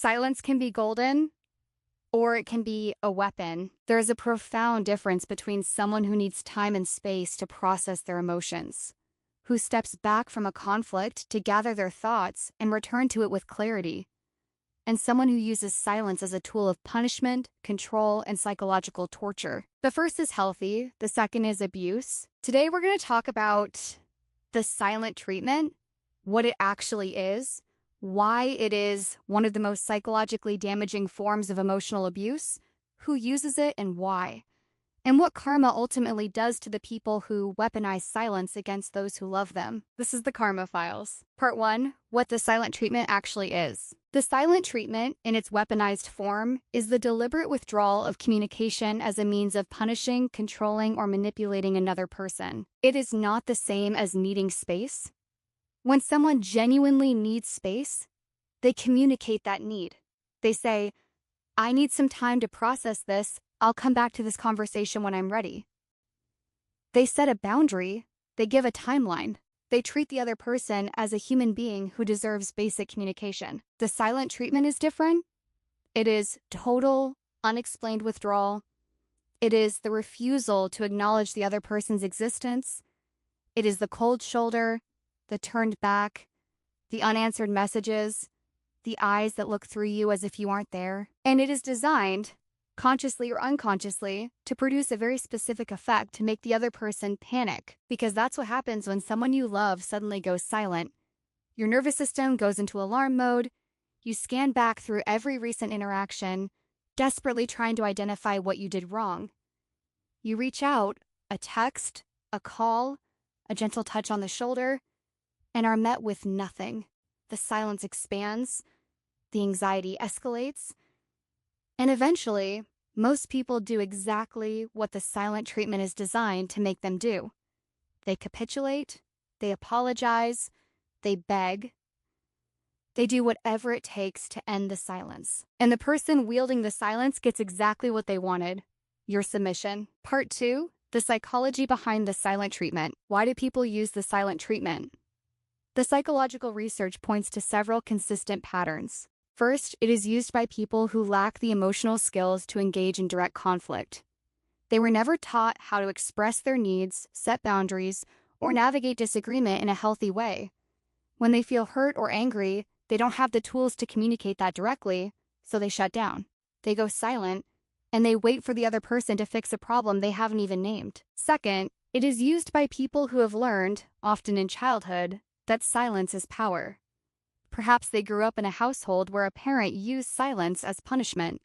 Silence can be golden, or it can be a weapon. There is a profound difference between someone who needs time and space to process their emotions, who steps back from a conflict to gather their thoughts and return to it with clarity, and someone who uses silence as a tool of punishment, control, and psychological torture. The first is healthy, the second is abuse. Today we're going to talk about the silent treatment, what it actually is, why it is one of the most psychologically damaging forms of emotional abuse, who uses it and why, and what karma ultimately does to the people who weaponize silence against those who love them. This is the Karma Files. Part 1, what the silent treatment actually is. The silent treatment, in its weaponized form, is the deliberate withdrawal of communication as a means of punishing, controlling, or manipulating another person. It is not the same as needing space. When someone genuinely needs space, they communicate that need. They say, I need some time to process this. I'll come back to this conversation when I'm ready. They set a boundary. They give a timeline. They treat the other person as a human being who deserves basic communication. The silent treatment is different. It is total, unexplained withdrawal. It is the refusal to acknowledge the other person's existence. It is the cold shoulder, the turned back, the unanswered messages, the eyes that look through you as if you aren't there. And it is designed, consciously or unconsciously, to produce a very specific effect to make the other person panic, because that's what happens when someone you love suddenly goes silent. Your nervous system goes into alarm mode. You scan back through every recent interaction, desperately trying to identify what you did wrong. You reach out, a text, a call, a gentle touch on the shoulder, and are met with nothing. The silence expands, the anxiety escalates, and eventually, most people do exactly what the silent treatment is designed to make them do. They capitulate, they apologize, they beg. They do whatever it takes to end the silence. And the person wielding the silence gets exactly what they wanted: your submission. Part 2, the psychology behind the silent treatment. Why do people use the silent treatment? The psychological research points to several consistent patterns. First, it is used by people who lack the emotional skills to engage in direct conflict. They were never taught how to express their needs, set boundaries, or navigate disagreement in a healthy way. When they feel hurt or angry, they don't have the tools to communicate that directly, so they shut down. They go silent, and they wait for the other person to fix a problem they haven't even named. Second, it is used by people who have learned, often in childhood, that silence is power. Perhaps they grew up in a household where a parent used silence as punishment.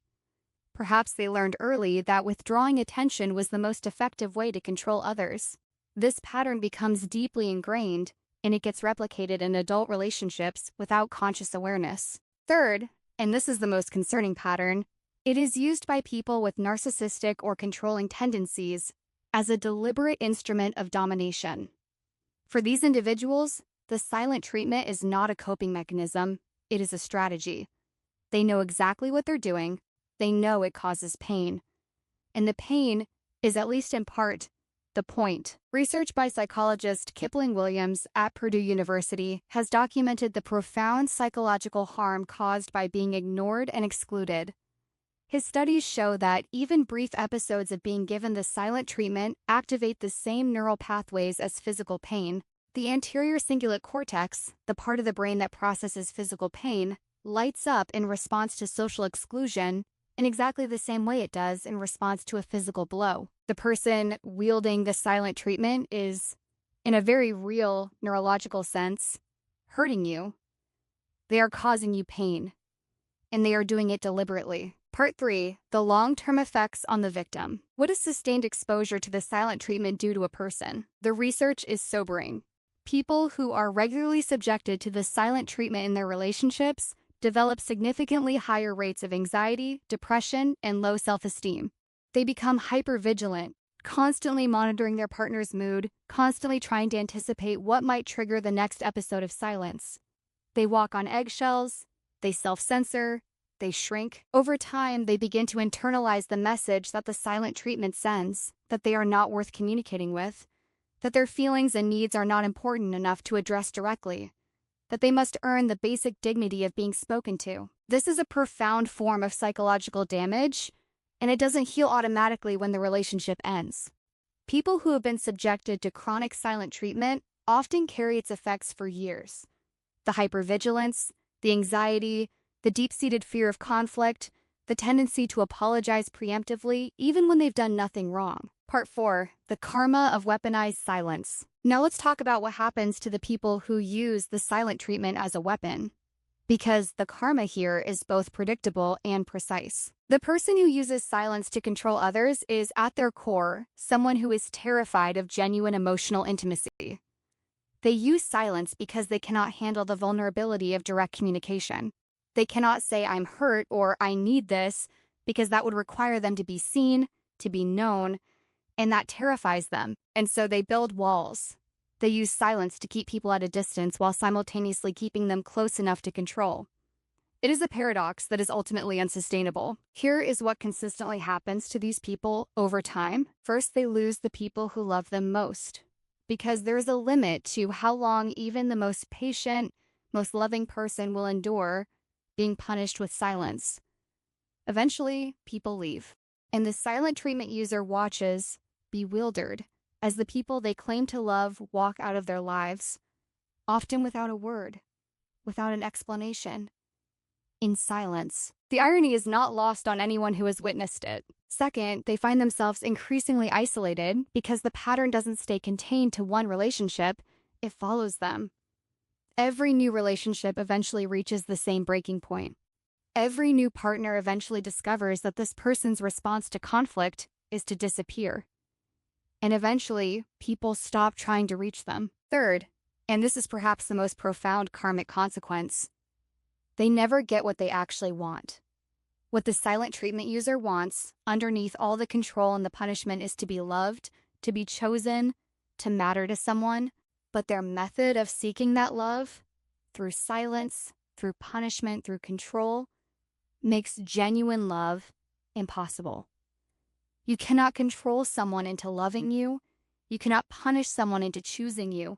Perhaps they learned early that withdrawing attention was the most effective way to control others. This pattern becomes deeply ingrained, and it gets replicated in adult relationships without conscious awareness. Third, and this is the most concerning pattern, it is used by people with narcissistic or controlling tendencies as a deliberate instrument of domination. For these individuals, the silent treatment is not a coping mechanism, it is a strategy. They know exactly what they're doing, they know it causes pain. And the pain is, at least in part, the point. Research by psychologist Kipling Williams at Purdue University has documented the profound psychological harm caused by being ignored and excluded. His studies show that even brief episodes of being given the silent treatment activate the same neural pathways as physical pain. The anterior cingulate cortex, the part of the brain that processes physical pain, lights up in response to social exclusion in exactly the same way it does in response to a physical blow. The person wielding the silent treatment is, in a very real neurological sense, hurting you. They are causing you pain, and they are doing it deliberately. Part 3, the long-term effects on the victim. What does sustained exposure to the silent treatment do to a person? The research is sobering. People who are regularly subjected to the silent treatment in their relationships develop significantly higher rates of anxiety, depression, and low self-esteem. They become hypervigilant, constantly monitoring their partner's mood, constantly trying to anticipate what might trigger the next episode of silence. They walk on eggshells, they self-censor, they shrink. Over time, they begin to internalize the message that the silent treatment sends, that they are not worth communicating with, that their feelings and needs are not important enough to address directly. that they must earn the basic dignity of being spoken to. This is a profound form of psychological damage, and it doesn't heal automatically when the relationship ends. People who have been subjected to chronic silent treatment often carry its effects for years. The hypervigilance, the anxiety, the deep-seated fear of conflict, the tendency to apologize preemptively even when they've done nothing wrong. Part 4. The karma of weaponized silence. Now let's talk about what happens to the people who use the silent treatment as a weapon, because the karma here is both predictable and precise. The person who uses silence to control others is, at their core, someone who is terrified of genuine emotional intimacy. They use silence because they cannot handle the vulnerability of direct communication. They cannot say, "I'm hurt" or "I need this," because that would require them to be seen, to be known, and that terrifies them. And so they build walls. They use silence to keep people at a distance while simultaneously keeping them close enough to control. It is a paradox that is ultimately unsustainable. Here is what consistently happens to these people over time. First, they lose the people who love them most, because there is a limit to how long even the most patient, most loving person will endure being punished with silence. Eventually, people leave, and the silent treatment user watches, bewildered, as the people they claim to love walk out of their lives, often without a word, without an explanation, in silence. The irony is not lost on anyone who has witnessed it. Second, they find themselves increasingly isolated because the pattern doesn't stay contained to one relationship, it follows them. Every new relationship eventually reaches the same breaking point. Every new partner eventually discovers that this person's response to conflict is to disappear. And eventually, people stop trying to reach them. Third, and this is perhaps the most profound karmic consequence, they never get what they actually want. What the silent treatment user wants, underneath all the control and the punishment, is to be loved, to be chosen, to matter to someone. But their method of seeking that love, through silence, through punishment, through control, makes genuine love impossible. You cannot control someone into loving you. You cannot punish someone into choosing you.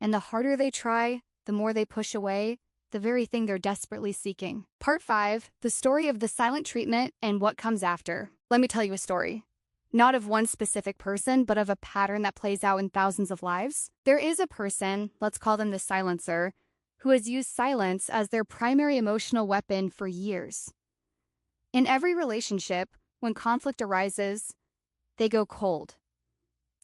And the harder they try, the more they push away the very thing they're desperately seeking. Part 5, the story of the silent treatment and what comes after. Let me tell you a story. Not of one specific person, but of a pattern that plays out in thousands of lives. There is a person, let's call them the silencer, who has used silence as their primary emotional weapon for years. In every relationship, when conflict arises, they go cold.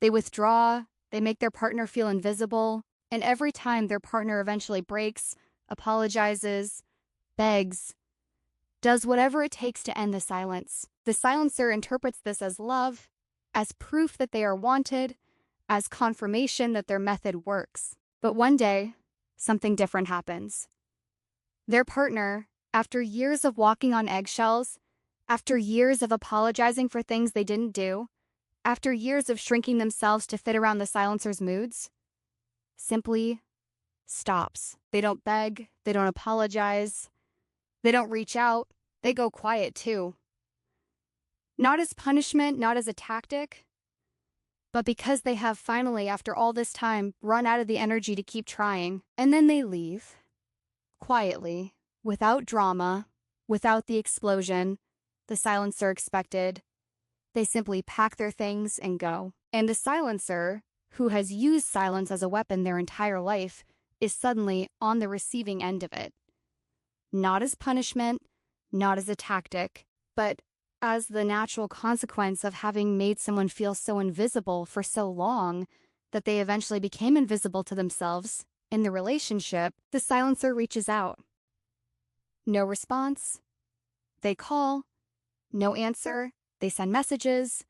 They withdraw, they make their partner feel invisible, and every time their partner eventually breaks, apologizes, begs, does whatever it takes to end the silence. The silencer interprets this as love, as proof that they are wanted, as confirmation that their method works. But one day, something different happens. Their partner, after years of walking on eggshells, after years of apologizing for things they didn't do, after years of shrinking themselves to fit around the silencer's moods, simply stops. They don't beg, they don't apologize, they don't reach out, they go quiet too. Not as punishment, not as a tactic, but because they have finally, after all this time, run out of the energy to keep trying. And then they leave, quietly, without drama, without the explosion the silencer expected. They simply pack their things and go. And the silencer, who has used silence as a weapon their entire life, is suddenly on the receiving end of it. Not as punishment, not as a tactic, but as the natural consequence of having made someone feel so invisible for so long that they eventually became invisible to themselves. In the relationship, the silencer reaches out. No response. They call. No answer. They send messages.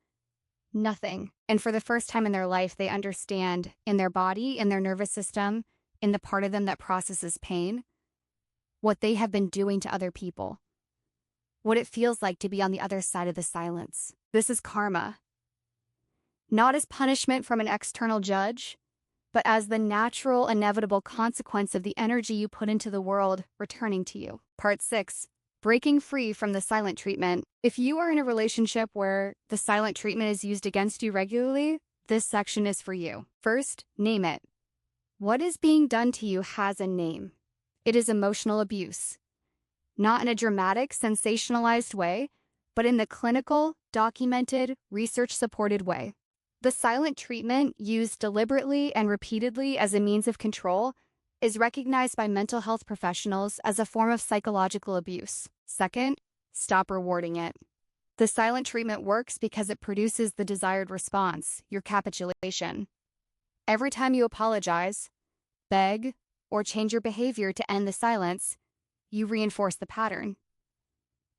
Nothing. And for the first time in their life, they understand in their body, in their nervous system, in the part of them that processes pain, what they have been doing to other people. What it feels like to be on the other side of the silence. This is karma. Not as punishment from an external judge, but as the natural, inevitable consequence of the energy you put into the world returning to you. Part 6. Breaking free from the silent treatment. If you are in a relationship where the silent treatment is used against you regularly, this section is for you. First, name it. What is being done to you has a name. It is emotional abuse. Not in a dramatic, sensationalized way, but in the clinical, documented, research-supported way. The silent treatment, used deliberately and repeatedly as a means of control, is recognized by mental health professionals as a form of psychological abuse. Second, stop rewarding it. The silent treatment works because it produces the desired response, your capitulation. Every time you apologize, beg, or change your behavior to end the silence, you reinforce the pattern.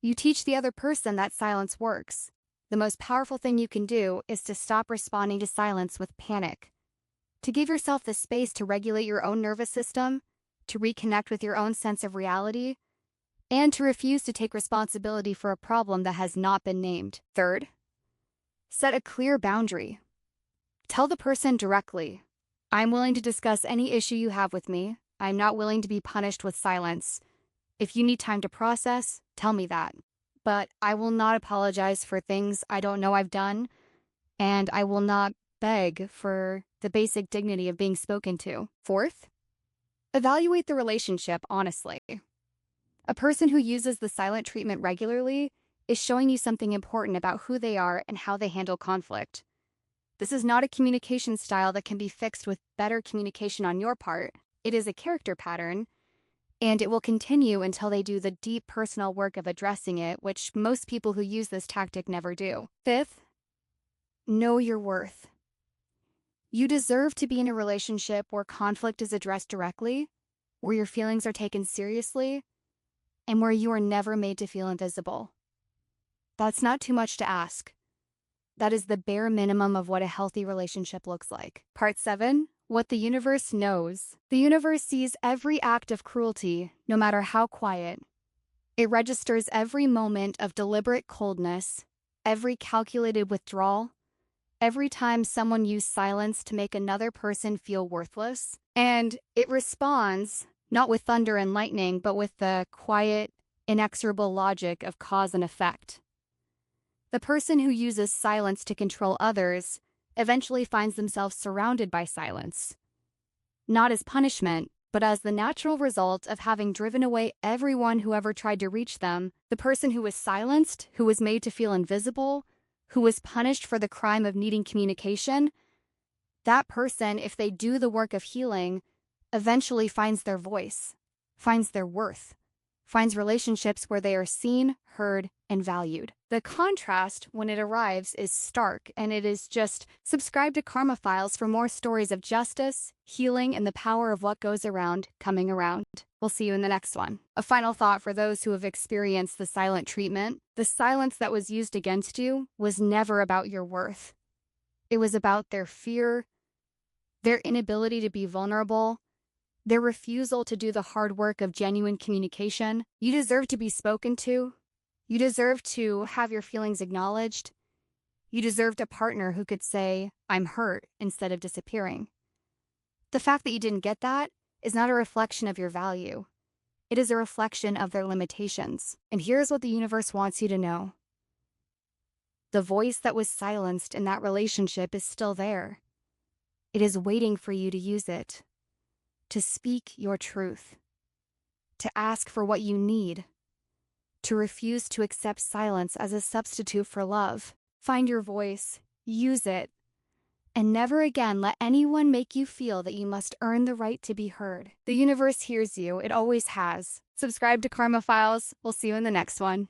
You teach the other person that silence works. The most powerful thing you can do is to stop responding to silence with panic. To give yourself the space to regulate your own nervous system, to reconnect with your own sense of reality, and to refuse to take responsibility for a problem that has not been named. Third, set a clear boundary. Tell the person directly, I'm willing to discuss any issue you have with me. I'm not willing to be punished with silence. If you need time to process, tell me that. But I will not apologize for things I don't know I've done, and I will not beg for the basic dignity of being spoken to. Fourth, evaluate the relationship honestly. A person who uses the silent treatment regularly is showing you something important about who they are and how they handle conflict. This is not a communication style that can be fixed with better communication on your part. It is a character pattern, and it will continue until they do the deep personal work of addressing it, which most people who use this tactic never do. Fifth, know your worth. You deserve to be in a relationship where conflict is addressed directly, where your feelings are taken seriously, and where you are never made to feel invisible. That's not too much to ask. That is the bare minimum of what a healthy relationship looks like. Part 7, what the universe knows. The universe sees every act of cruelty, no matter how quiet. It registers every moment of deliberate coldness, every calculated withdrawal, every time someone used silence to make another person feel worthless. And it responds, not with thunder and lightning, but with the quiet, inexorable logic of cause and effect. The person who uses silence to control others eventually finds themselves surrounded by silence. Not as punishment, but as the natural result of having driven away everyone who ever tried to reach them. The person who was silenced, who was made to feel invisible, who was punished for the crime of needing communication, that person, if they do the work of healing, eventually finds their voice, finds their worth, finds relationships where they are seen, heard, and valued. The contrast, when it arrives, is stark, and it is just subscribe to Karma Files for more stories of justice, healing, and the power of what goes around coming around. We'll see you in the next one. A final thought for those who have experienced the silent treatment. The silence that was used against you was never about your worth. It was about their fear, their inability to be vulnerable, their refusal to do the hard work of genuine communication. You deserve to be spoken to. You deserve to have your feelings acknowledged. You deserved a partner who could say, I'm hurt, instead of disappearing. The fact that you didn't get that is not a reflection of your value. It is a reflection of their limitations. And here's what the universe wants you to know. The voice that was silenced in that relationship is still there. It is waiting for you to use it, to speak your truth, to ask for what you need, to refuse to accept silence as a substitute for love. Find your voice, use it, and never again let anyone make you feel that you must earn the right to be heard. The universe hears you, it always has. Subscribe to Karma Files. We'll see you in the next one.